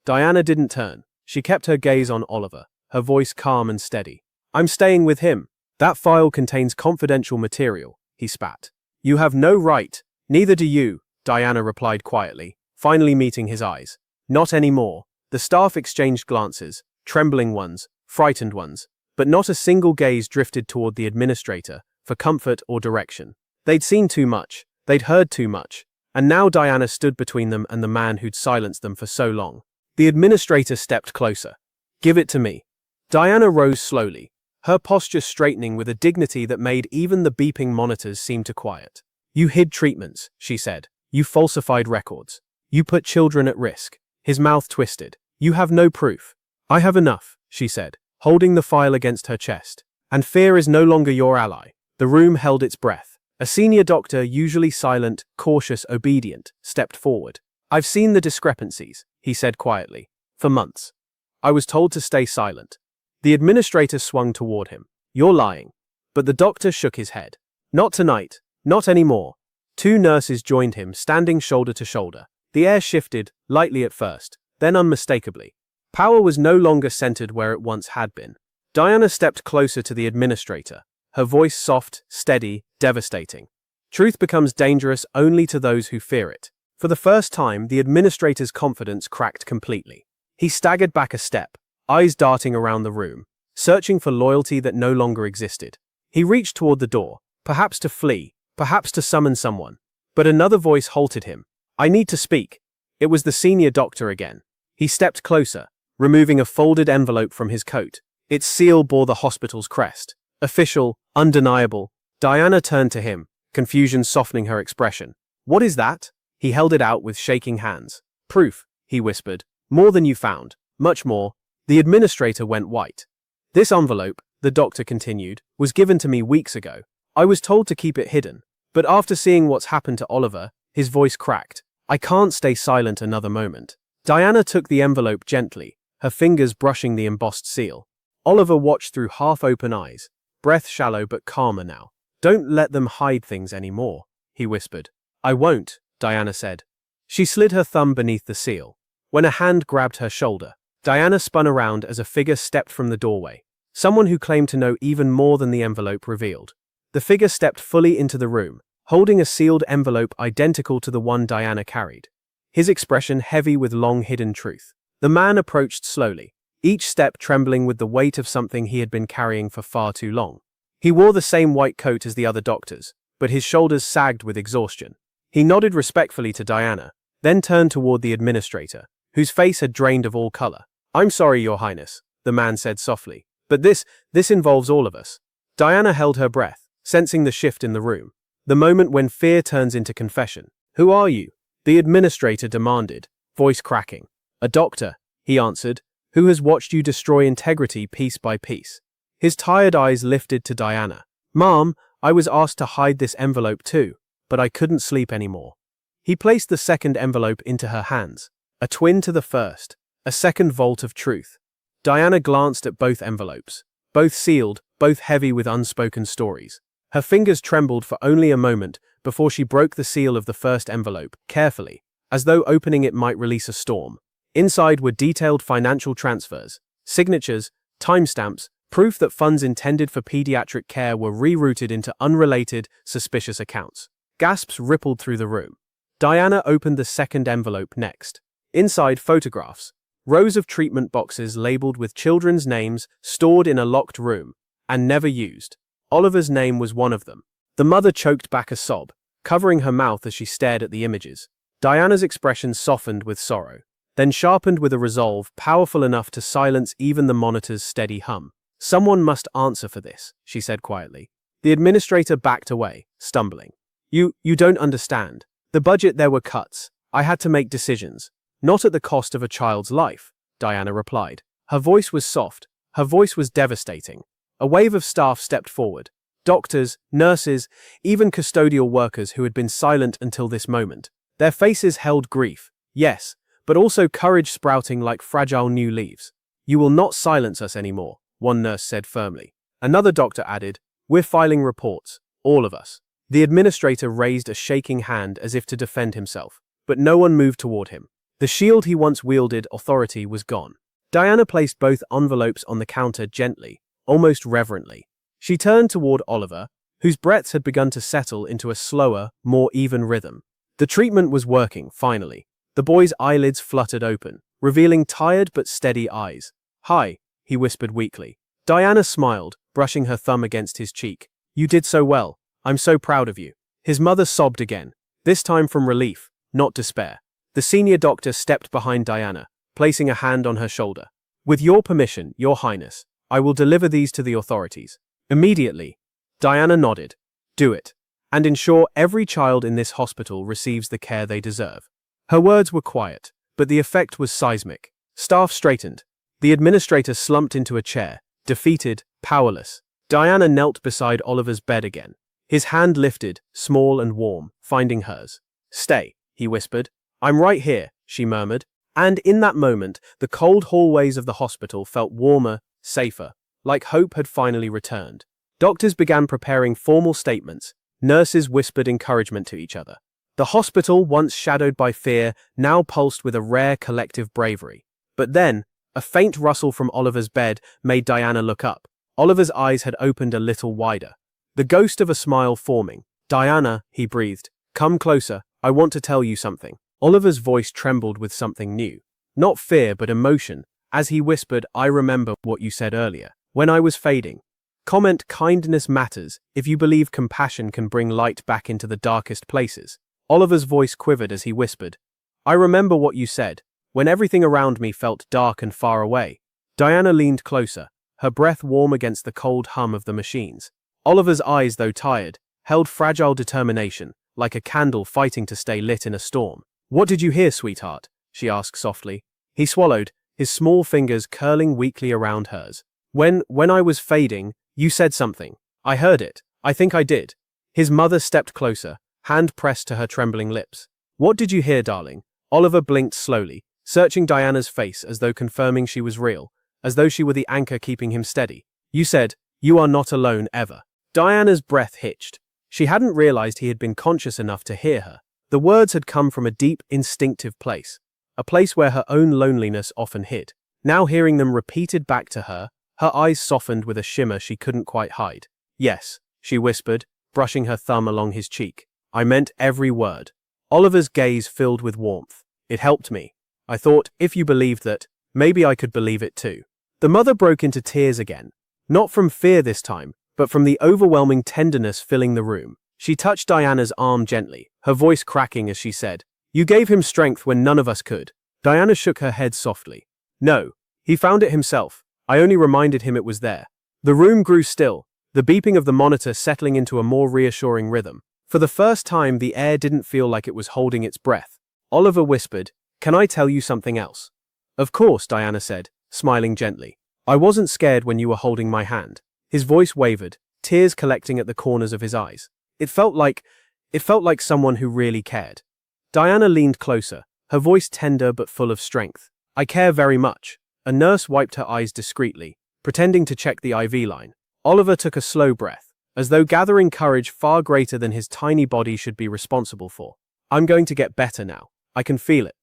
Diana didn't turn. She kept her gaze on Oliver, her voice calm and steady. I'm staying with him. That file contains confidential material, he spat. You have no right. Neither do you, Diana replied quietly, finally meeting his eyes. Not anymore. The staff exchanged glances, trembling ones, frightened ones, but not a single gaze drifted toward the administrator for comfort or direction. They'd seen too much, they'd heard too much, and now Diana stood between them and the man who'd silenced them for so long. The administrator stepped closer. Give it to me. Diana rose slowly, her posture straightening with a dignity that made even the beeping monitors seem to quiet. You hid treatments, she said. You falsified records. You put children at risk. His mouth twisted. You have no proof. I have enough, she said, holding the file against her chest. And fear is no longer your ally. The room held its breath. A senior doctor, usually silent, cautious, obedient, stepped forward. I've seen the discrepancies, he said quietly. For months. I was told to stay silent. The administrator swung toward him. You're lying. But the doctor shook his head. Not tonight. Not anymore. Two nurses joined him, standing shoulder to shoulder. The air shifted, lightly at first, then unmistakably. Power was no longer centered where it once had been. Diana stepped closer to the administrator, her voice soft, steady, devastating. Truth becomes dangerous only to those who fear it. For the first time, the administrator's confidence cracked completely. He staggered back a step, eyes darting around the room, searching for loyalty that no longer existed. He reached toward the door, perhaps to flee, perhaps to summon someone. But another voice halted him. I need to speak. It was the senior doctor again. He stepped closer, removing a folded envelope from his coat, Its seal bore the hospital's crest. Official, undeniable. Diana turned to him, confusion softening her expression. What is that? He held it out with shaking hands. Proof, he whispered. More than you found. Much more. The administrator went white. This envelope, the doctor continued, was given to me weeks ago. I was told to keep it hidden. But after seeing what's happened to Oliver, his voice cracked. I can't stay silent another moment. Diana took the envelope gently, her fingers brushing the embossed seal. Oliver watched through half-open eyes, breath shallow but calmer now. Don't let them hide things anymore, he whispered. I won't, Diana said. She slid her thumb beneath the seal. When a hand grabbed her shoulder, Diana spun around as a figure stepped from the doorway. Someone who claimed to know even more than the envelope revealed. The figure stepped fully into the room, holding a sealed envelope identical to the one Diana carried. His expression heavy with long-hidden truth. The man approached slowly, each step trembling with the weight of something he had been carrying for far too long. He wore the same white coat as the other doctors, but his shoulders sagged with exhaustion. He nodded respectfully to Diana, then turned toward the administrator, whose face had drained of all color. I'm sorry, Your Highness, the man said softly, but this involves all of us. Diana held her breath, sensing the shift in the room. The moment when fear turns into confession. Who are you? The administrator demanded, voice cracking. A doctor, he answered, who has watched you destroy integrity piece by piece. His tired eyes lifted to Diana. Ma'am, I was asked to hide this envelope too, but I couldn't sleep anymore. He placed the second envelope into her hands, a twin to the first, a second vault of truth. Diana glanced at both envelopes, both sealed, both heavy with unspoken stories. Her fingers trembled for only a moment before she broke the seal of the first envelope, carefully, as though opening it might release a storm. Inside were detailed financial transfers, signatures, timestamps, proof that funds intended for pediatric care were rerouted into unrelated, suspicious accounts. Gasps rippled through the room. Diana opened the second envelope next. Inside, photographs, rows of treatment boxes labeled with children's names stored in a locked room, and never used. Oliver's name was one of them. The mother choked back a sob, covering her mouth as she stared at the images. Diana's expression softened with sorrow, then sharpened with a resolve powerful enough to silence even the monitor's steady hum. Someone must answer for this, she said quietly. The administrator backed away, stumbling. You don't understand. The budget, there were cuts. I had to make decisions. Not at the cost of a child's life, Diana replied. Her voice was soft. Her voice was devastating. A wave of staff stepped forward. Doctors, nurses, even custodial workers who had been silent until this moment. Their faces held grief, yes, but also courage sprouting like fragile new leaves. You will not silence us anymore, one nurse said firmly. Another doctor added, we're filing reports, all of us. The administrator raised a shaking hand as if to defend himself, but no one moved toward him. The shield he once wielded, authority, was gone. Diana placed both envelopes on the counter gently, almost reverently. She turned toward Oliver, whose breaths had begun to settle into a slower, more even rhythm. The treatment was working, finally. The boy's eyelids fluttered open, revealing tired but steady eyes. Hi, he whispered weakly. Diana smiled, brushing her thumb against his cheek. You did so well. I'm so proud of you. His mother sobbed again, this time from relief, not despair. The senior doctor stepped behind Diana, placing a hand on her shoulder. With your permission, Your Highness, I will deliver these to the authorities. Immediately. Diana nodded. Do it. And ensure every child in this hospital receives the care they deserve. Her words were quiet, but the effect was seismic. Staff straightened. The administrator slumped into a chair, defeated, powerless. Diana knelt beside Oliver's bed again. His hand lifted, small and warm, finding hers. Stay, he whispered. I'm right here, she murmured. And in that moment, the cold hallways of the hospital felt warmer, safer, like hope had finally returned. Doctors began preparing formal statements. Nurses whispered encouragement to each other. The hospital, once shadowed by fear, now pulsed with a rare collective bravery. But then, a faint rustle from Oliver's bed made Diana look up. Oliver's eyes had opened a little wider, the ghost of a smile forming. Diana, he breathed, come closer, I want to tell you something. Oliver's voice trembled with something new. Not fear, but emotion, as he whispered, I remember what you said earlier, when I was fading. Comment, kindness matters, if you believe compassion can bring light back into the darkest places. Oliver's voice quivered as he whispered, I remember what you said, when everything around me felt dark and far away. Diana leaned closer, her breath warm against the cold hum of the machines. Oliver's eyes, though tired, held fragile determination, like a candle fighting to stay lit in a storm. "What did you hear, sweetheart?" she asked softly. He swallowed, his small fingers curling weakly around hers. When I was fading, you said something. I heard it. I think I did." His mother stepped closer, hand pressed to her trembling lips. "What did you hear, darling?" Oliver blinked slowly, searching Diana's face as though confirming she was real, as though she were the anchor keeping him steady. "You said, 'You are not alone ever.'" Diana's breath hitched. She hadn't realized he had been conscious enough to hear her. The words had come from a deep, instinctive place, a place where her own loneliness often hid. Now hearing them repeated back to her, her eyes softened with a shimmer she couldn't quite hide. "Yes," she whispered, brushing her thumb along his cheek. "I meant every word." Oliver's gaze filled with warmth. "It helped me. I thought, if you believed that, maybe I could believe it too." The mother broke into tears again, not from fear this time, but from the overwhelming tenderness filling the room. She touched Diana's arm gently, her voice cracking as she said, "You gave him strength when none of us could." Diana shook her head softly. "No, he found it himself. I only reminded him it was there." The room grew still, the beeping of the monitor settling into a more reassuring rhythm. For the first time, the air didn't feel like it was holding its breath. Oliver whispered, "Can I tell you something else?" "Of course," Diana said, smiling gently. "I wasn't scared when you were holding my hand." His voice wavered, tears collecting at the corners of his eyes. It felt like someone who really cared. Diana leaned closer, her voice tender but full of strength. "I care very much." A nurse wiped her eyes discreetly, pretending to check the IV line. Oliver took a slow breath, as though gathering courage far greater than his tiny body should be responsible for. "I'm going to get better now. I can feel it."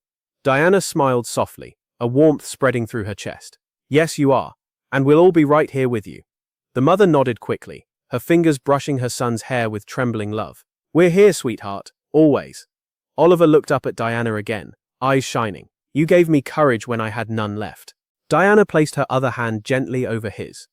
Diana smiled softly, a warmth spreading through her chest. "Yes, you are, and we'll all be right here with you." The mother nodded quickly, her fingers brushing her son's hair with trembling love. "We're here, sweetheart, always." Oliver looked up at Diana again, eyes shining. "You gave me courage when I had none left." Diana placed her other hand gently over his.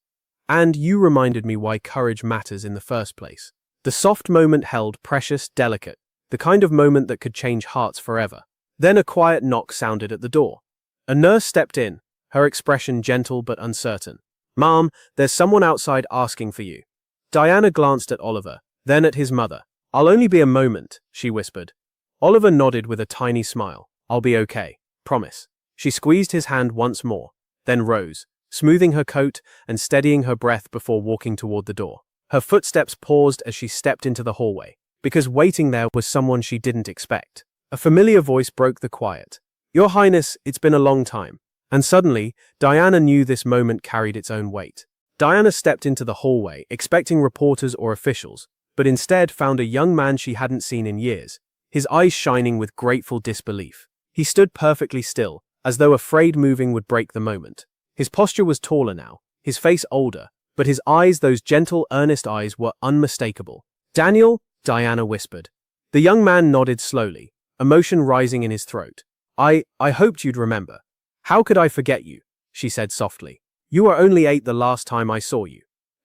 "And you reminded me why courage matters in the first place." The soft moment held precious, delicate, the kind of moment that could change hearts forever. Then a quiet knock sounded at the door. A nurse stepped in, her expression gentle but uncertain. "Mom, there's someone outside asking for you." Diana glanced at Oliver, then at his mother. "I'll only be a moment," she whispered. Oliver nodded with a tiny smile. "I'll be okay. Promise." She squeezed his hand once more, then rose, smoothing her coat and steadying her breath before walking toward the door. Her footsteps paused as she stepped into the hallway, because waiting there was someone she didn't expect. A familiar voice broke the quiet. "Your Highness, it's been a long time." And suddenly, Diana knew this moment carried its own weight. Diana stepped into the hallway, expecting reporters or officials, but instead found a young man she hadn't seen in years, his eyes shining with grateful disbelief. He stood perfectly still, as though afraid moving would break the moment. His posture was taller now, his face older, but his eyes, those gentle, earnest eyes, were unmistakable. "Daniel?" Diana whispered. The young man nodded slowly, emotion rising in his throat. I hoped you'd remember." "How could I forget you?" she said softly. "You were only 8 the last time I saw you."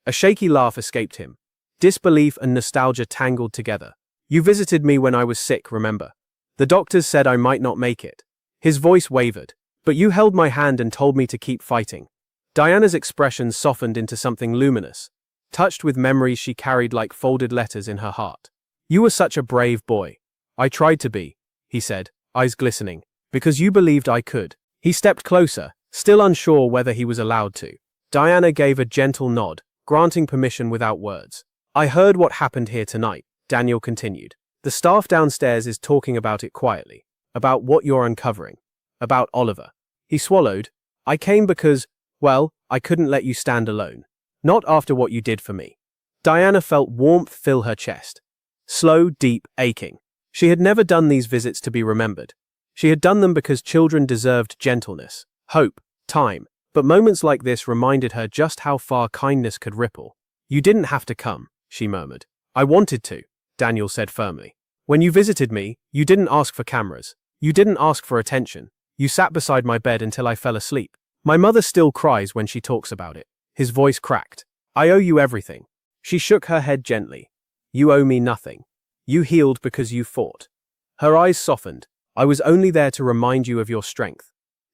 A shaky laugh escaped him. Disbelief and nostalgia tangled together. "You visited me when I was sick, remember? The doctors said I might not make it." His voice wavered. "But you held my hand and told me to keep fighting." Diana's expression softened into something luminous, touched with memories she carried like folded letters in her heart. "You were such a brave boy." "I tried to be," he said, eyes glistening, "because you believed I could." He stepped closer, still unsure whether he was allowed to. Diana gave a gentle nod, granting permission without words. "I heard what happened here tonight," Daniel continued. "The staff downstairs is talking about it quietly, about what you're uncovering, about Oliver." He swallowed. "I came because, well, I couldn't let you stand alone. Not after what you did for me." Diana felt warmth fill her chest. Slow, deep, aching. She had never done these visits to be remembered. She had done them because children deserved gentleness, hope, time, but moments like this reminded her just how far kindness could ripple. "You didn't have to come," she murmured. "I wanted to," Daniel said firmly. "When you visited me, you didn't ask for cameras. You didn't ask for attention. You sat beside my bed until I fell asleep. My mother still cries when she talks about it." His voice cracked. "I owe you everything." She shook her head gently. "You owe me nothing. You healed because you fought." Her eyes softened. "I was only there to remind you of your strength."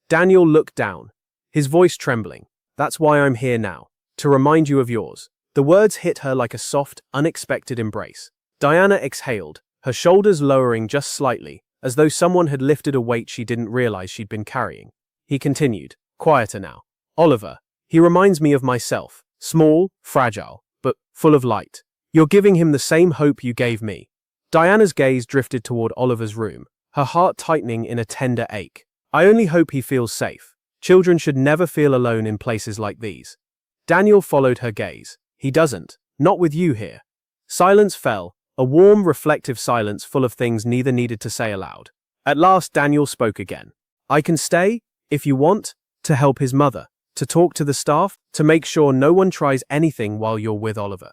Daniel looked down, his voice trembling. "That's why I'm here now. to remind you of yours." The words hit her like a soft, unexpected embrace. Diana exhaled, her shoulders lowering just slightly, as though someone had lifted a weight she didn't realize she'd been carrying. He continued, quieter now. "Oliver, he reminds me of myself, small, fragile, but full of light. You're giving him the same hope you gave me." Diana's gaze drifted toward Oliver's room, her heart tightening in a tender ache. "I only hope he feels safe. Children should never feel alone in places like these." Daniel followed her gaze. "He doesn't. Not with you here." Silence fell, a warm, reflective silence full of things neither needed to say aloud. At last Daniel spoke again. "I can stay, if you want, to help his mother, to talk to the staff, to make sure no one tries anything while you're with Oliver."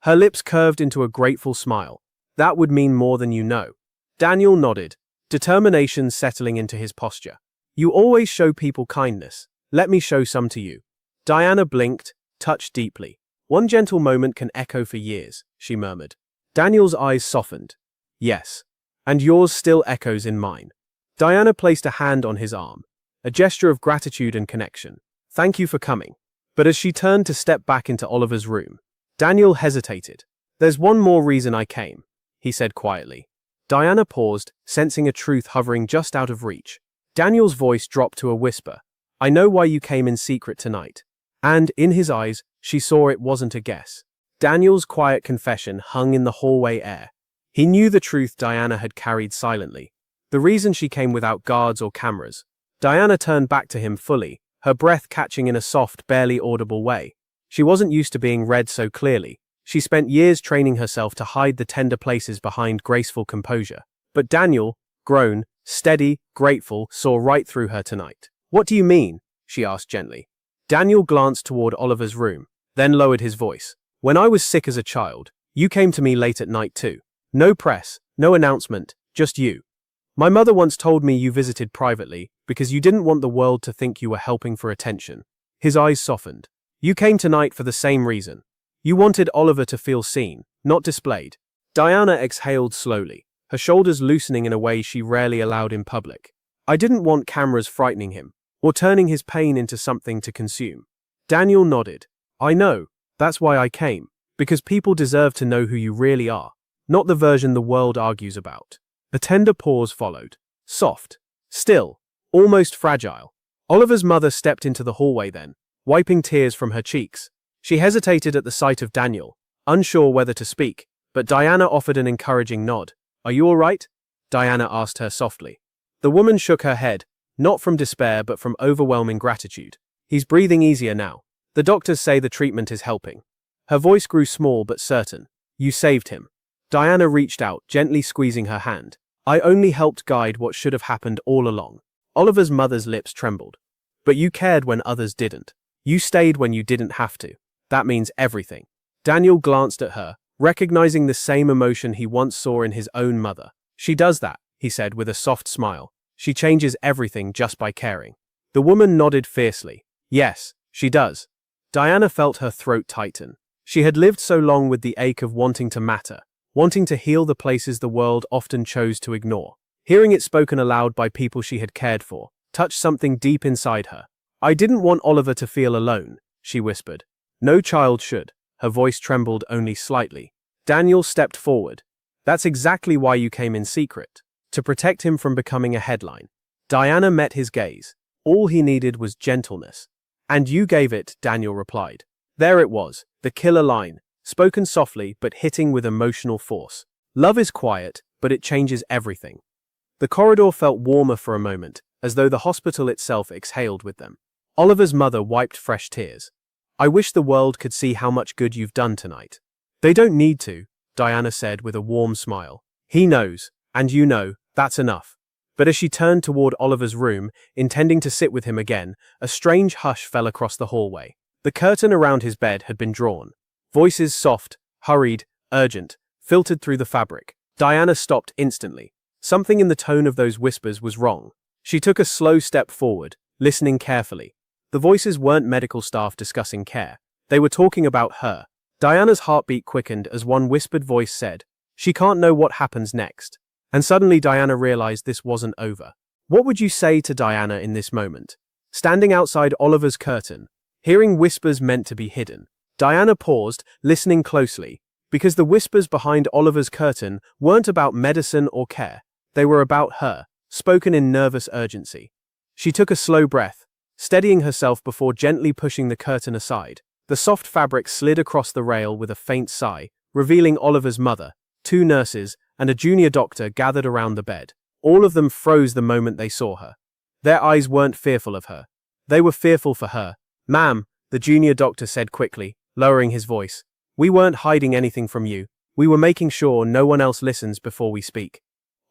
Her lips curved into a grateful smile. "That would mean more than you know." Daniel nodded, determination settling into his posture. "You always show people kindness. Let me show some to you." Diana blinked, touched deeply. "One gentle moment can echo for years," she murmured. Daniel's eyes softened. "Yes. And yours still echoes in mine." Diana placed a hand on his arm, a gesture of gratitude and connection. "Thank you for coming." But as she turned to step back into Oliver's room, Daniel hesitated. "There's one more reason I came," he said quietly. Diana paused, sensing a truth hovering just out of reach. Daniel's voice dropped to a whisper. "I know why you came in secret tonight." And, in his eyes, she saw it wasn't a guess. Daniel's quiet confession hung in the hallway air. He knew the truth Diana had carried silently. The reason she came without guards or cameras. Diana turned back to him fully, her breath catching in a soft, barely audible way. She wasn't used to being read so clearly. She spent years training herself to hide the tender places behind graceful composure. But Daniel, grown, steady, grateful, saw right through her tonight. "What do you mean?" she asked gently. Daniel glanced toward Oliver's room, then lowered his voice. "When I was sick as a child, you came to me late at night too. No press, no announcement, just you. My mother once told me you visited privately because you didn't want the world to think you were helping for attention." His eyes softened. "You came tonight for the same reason. You wanted Oliver to feel seen, not displayed." Diana exhaled slowly, her shoulders loosening in a way she rarely allowed in public. "I didn't want cameras frightening him, or turning his pain into something to consume." Daniel nodded. "I know. That's why I came. Because people deserve to know who you really are, not the version the world argues about." A tender pause followed. Soft. Still. Almost fragile. Oliver's mother stepped into the hallway then, wiping tears from her cheeks. She hesitated at the sight of Daniel, unsure whether to speak, but Diana offered an encouraging nod. "Are you all right?" Diana asked her softly. The woman shook her head, not from despair but from overwhelming gratitude. "He's breathing easier now. The doctors say the treatment is helping." Her voice grew small but certain. "You saved him." Diana reached out, gently squeezing her hand. "I only helped guide what should have happened all along." Oliver's mother's lips trembled. "But you cared when others didn't. You stayed when you didn't have to. That means everything." Daniel glanced at her, recognizing the same emotion he once saw in his own mother. "She does that," he said with a soft smile. "She changes everything just by caring." The woman nodded fiercely. "Yes, she does." Diana felt her throat tighten. She had lived so long with the ache of wanting to matter, wanting to heal the places the world often chose to ignore. Hearing it spoken aloud by people she had cared for touched something deep inside her. "I didn't want Oliver to feel alone," she whispered. "No child should." Her voice trembled only slightly. Daniel stepped forward. "That's exactly why you came in secret. To protect him from becoming a headline." Diana met his gaze. All he needed was gentleness. "And you gave it," Daniel replied. There it was, the killer line, spoken softly but hitting with emotional force. "Love is quiet, but it changes everything." The corridor felt warmer for a moment, as though the hospital itself exhaled with them. Oliver's mother wiped fresh tears. "I wish the world could see how much good you've done tonight." "They don't need to," Diana said with a warm smile. "He knows, and you know, that's enough." But as she turned toward Oliver's room, intending to sit with him again, a strange hush fell across the hallway. The curtain around his bed had been drawn. Voices soft, hurried, urgent, filtered through the fabric. Diana stopped instantly. Something in the tone of those whispers was wrong. She took a slow step forward, listening carefully. The voices weren't medical staff discussing care. They were talking about her. Diana's heartbeat quickened as one whispered voice said, "She can't know what happens next." And suddenly Diana realized this wasn't over. What would you say to Diana in this moment? Standing outside Oliver's curtain, Hearing whispers meant to be hidden. Diana paused, listening closely, because the whispers behind Oliver's curtain weren't about medicine or care. They were about her, spoken in nervous urgency. She took a slow breath, steadying herself before gently pushing the curtain aside. The soft fabric slid across the rail with a faint sigh, revealing Oliver's mother, 2 nurses, and a junior doctor gathered around the bed. All of them froze the moment they saw her. Their eyes weren't fearful of her. They were fearful for her. "Ma'am," the junior doctor said quickly, lowering his voice. "We weren't hiding anything from you. We were making sure no one else listens before we speak."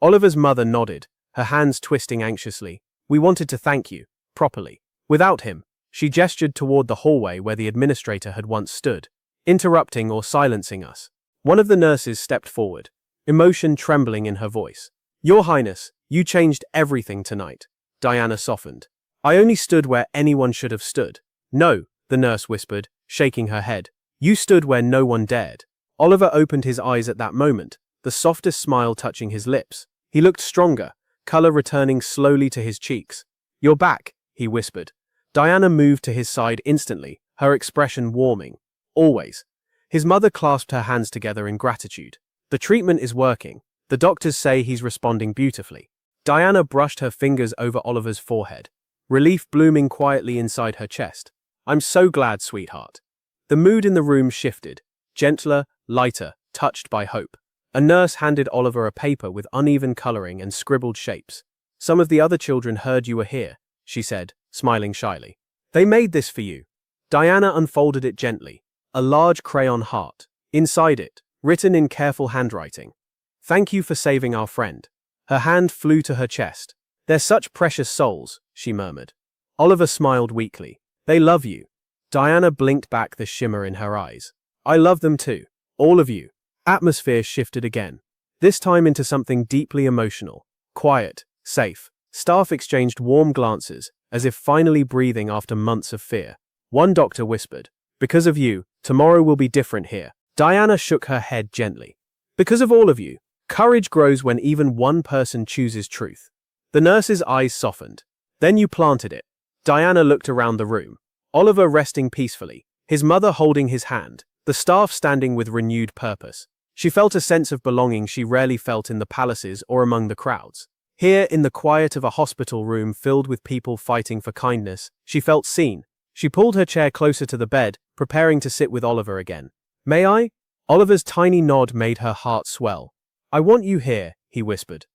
Oliver's mother nodded, her hands twisting anxiously. "We wanted to thank you, properly." Without him, she gestured toward the hallway where the administrator had once stood, interrupting or silencing us. One of the nurses stepped forward, emotion trembling in her voice. "Your Highness, you changed everything tonight." Diana softened. "I only stood where anyone should have stood." "No," the nurse whispered, shaking her head. "You stood where no one dared." Oliver opened his eyes at that moment, the softest smile touching his lips. He looked stronger, color returning slowly to his cheeks. "You're back," he whispered. Diana moved to his side instantly, her expression warming. "Always." His mother clasped her hands together in gratitude. "The treatment is working. The doctors say he's responding beautifully." Diana brushed her fingers over Oliver's forehead, relief blooming quietly inside her chest. "I'm so glad, sweetheart." The mood in the room shifted, gentler, lighter, touched by hope. A nurse handed Oliver a paper with uneven coloring and scribbled shapes. "Some of the other children heard you were here," she said, smiling shyly. "They made this for you." Diana unfolded it gently, a large crayon heart. Inside it, written in careful handwriting, "Thank you for saving our friend." Her hand flew to her chest. "They're such precious souls," she murmured. Oliver smiled weakly. "They love you." Diana blinked back the shimmer in her eyes. "I love them too. All of you." Atmosphere shifted again, this time into something deeply emotional. Quiet, safe. Staff exchanged warm glances, as if finally breathing after months of fear. One doctor whispered, "Because of you, tomorrow will be different here." Diana shook her head gently. "Because of all of you. Courage grows when even one person chooses truth." The nurse's eyes softened. "Then you planted it." Diana looked around the room. Oliver resting peacefully, his mother holding his hand, the staff standing with renewed purpose. She felt a sense of belonging she rarely felt in the palaces or among the crowds. Here, in the quiet of a hospital room filled with people fighting for kindness, she felt seen. She pulled her chair closer to the bed, preparing to sit with Oliver again. "May I?" Oliver's tiny nod made her heart swell. "I want you here," he whispered.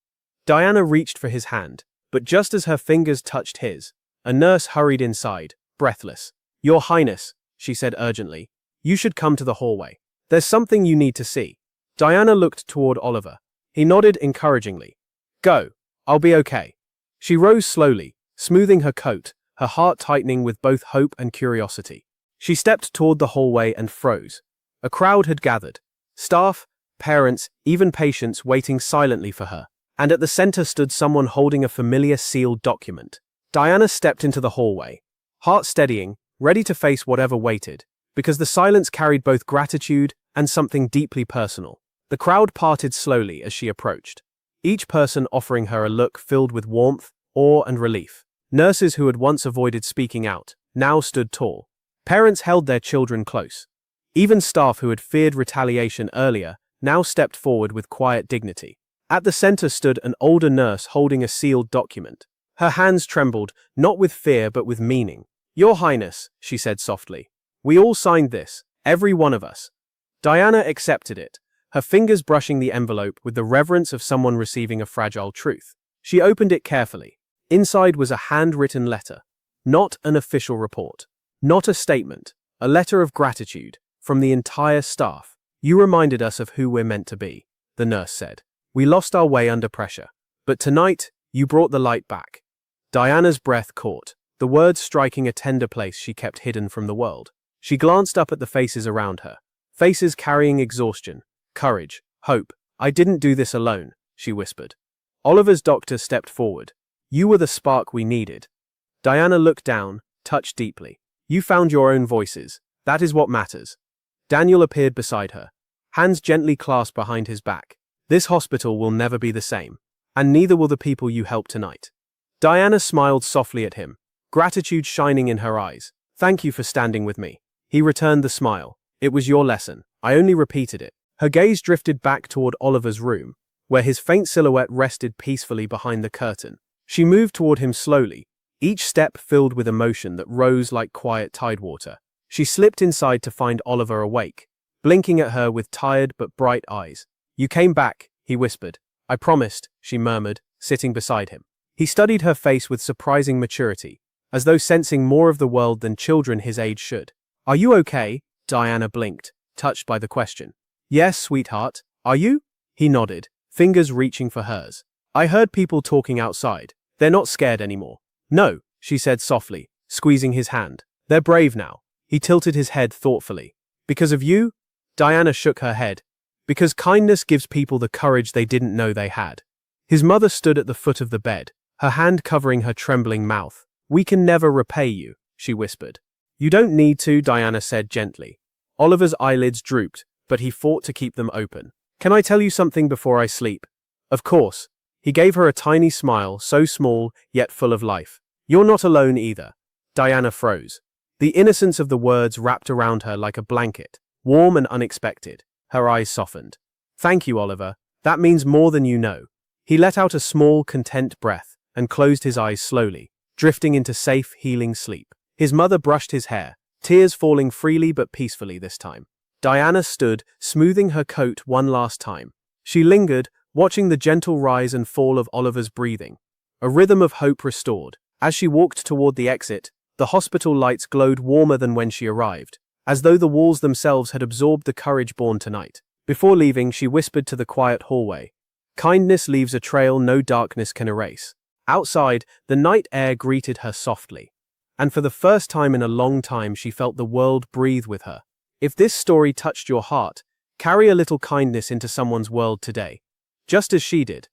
Diana reached for his hand, but just as her fingers touched his, a nurse hurried inside, breathless. "Your Highness," she said urgently, "you should come to the hallway. There's something you need to see." Diana looked toward Oliver. He nodded encouragingly. "Go. I'll be okay." She rose slowly, smoothing her coat, her heart tightening with both hope and curiosity. She stepped toward the hallway and froze. A crowd had gathered. Staff, parents, even patients waiting silently for her. And at the center stood someone holding a familiar sealed document. Diana stepped into the hallway, heart steadying, ready to face whatever waited, because the silence carried both gratitude and something deeply personal. The crowd parted slowly as she approached, each person offering her a look filled with warmth, awe, and relief. Nurses who had once avoided speaking out now stood tall. Parents held their children close. Even staff who had feared retaliation earlier now stepped forward with quiet dignity. At the center stood an older nurse holding a sealed document. Her hands trembled, not with fear but with meaning. "Your Highness," she said softly, "we all signed this, every one of us." Diana accepted it, her fingers brushing the envelope with the reverence of someone receiving a fragile truth. She opened it carefully. Inside was a handwritten letter. Not an official report. Not a statement. A letter of gratitude from the entire staff. "You reminded us of who we're meant to be," the nurse said. "We lost our way under pressure. But tonight, you brought the light back." Diana's breath caught, the words striking a tender place she kept hidden from the world. She glanced up at the faces around her. Faces carrying exhaustion, courage, hope. "I didn't do this alone," she whispered. Oliver's doctor stepped forward. "You were the spark we needed." Diana looked down, touched deeply. "You found your own voices. That is what matters." Daniel appeared beside her, hands gently clasped behind his back. "This hospital will never be the same, and neither will the people you helped tonight." Diana smiled softly at him, gratitude shining in her eyes. Thank you for standing with me. He returned the smile. It was your lesson. I only repeated it. Her gaze drifted back toward Oliver's room, where his faint silhouette rested peacefully behind the curtain. She moved toward him slowly, each step filled with emotion that rose like quiet tidewater. She slipped inside to find Oliver awake, blinking at her with tired but bright eyes. You came back, he whispered. I promised, she murmured, sitting beside him. He studied her face with surprising maturity, as though sensing more of the world than children his age should. Are you okay? Diana blinked, touched by the question. Yes, sweetheart. Are you? He nodded, fingers reaching for hers. I heard people talking outside. They're not scared anymore. No, she said softly, squeezing his hand. They're brave now. He tilted his head thoughtfully. Because of you? Diana shook her head. Because kindness gives people the courage they didn't know they had. His mother stood at the foot of the bed, her hand covering her trembling mouth. We can never repay you, she whispered. You don't need to, Diana said gently. Oliver's eyelids drooped, but he fought to keep them open. Can I tell you something before I sleep? Of course. He gave her a tiny smile, so small, yet full of life. You're not alone either. Diana froze. The innocence of the words wrapped around her like a blanket, warm and unexpected. Her eyes softened. Thank you, Oliver. That means more than you know. He let out a small, content breath and closed his eyes slowly, drifting into safe, healing sleep. His mother brushed his hair, tears falling freely but peacefully this time. Diana stood, smoothing her coat one last time. She lingered, watching the gentle rise and fall of Oliver's breathing. A rhythm of hope restored. As she walked toward the exit, the hospital lights glowed warmer than when she arrived, as though the walls themselves had absorbed the courage born tonight. Before leaving, she whispered to the quiet hallway. Kindness leaves a trail no darkness can erase. Outside, the night air greeted her softly. And for the first time in a long time, she felt the world breathe with her. If this story touched your heart, carry a little kindness into someone's world today, just as she did.